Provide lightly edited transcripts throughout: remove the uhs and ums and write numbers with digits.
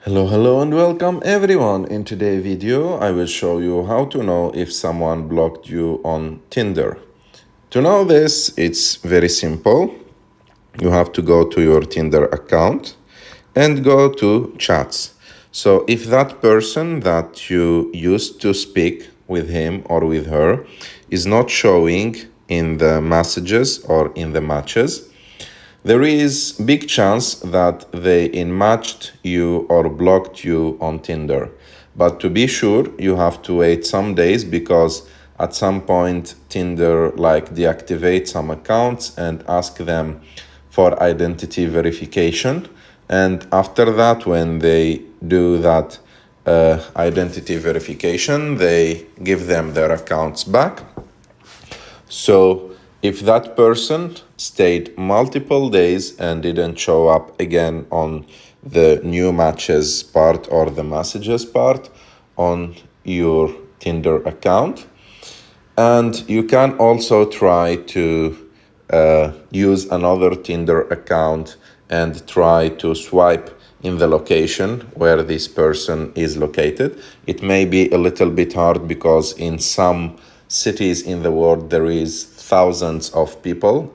Hello and welcome everyone. In today's video, I will show you how to know if someone blocked you on Tinder. To know this, it's very simple. You have to go to your Tinder account and go to chats. So if that person that you used to speak with him or with her is not showing in the messages or in the matches, there is big chance that they unmatched you or blocked you on Tinder. But to be sure, you have to wait some days because at some point Tinder deactivate some accounts and ask them for identity verification. And after that, when they do that identity verification, they give them their accounts back. So if that person stayed multiple days and didn't show up again on the new matches part or the messages part on your Tinder account, and you can also try to use another Tinder account and try to swipe in the location where this person is located. It may be a little bit hard because in some cities in the world there is thousands of people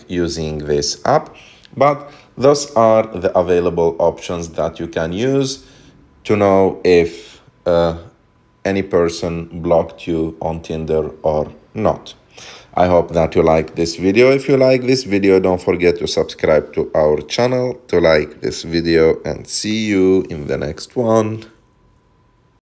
using this app, but those are the available options that you can use to know if any person blocked you on Tinder or not. I hope that you like this video. If you like this video, don't forget to subscribe to our channel, to like this video, and see you in the next one.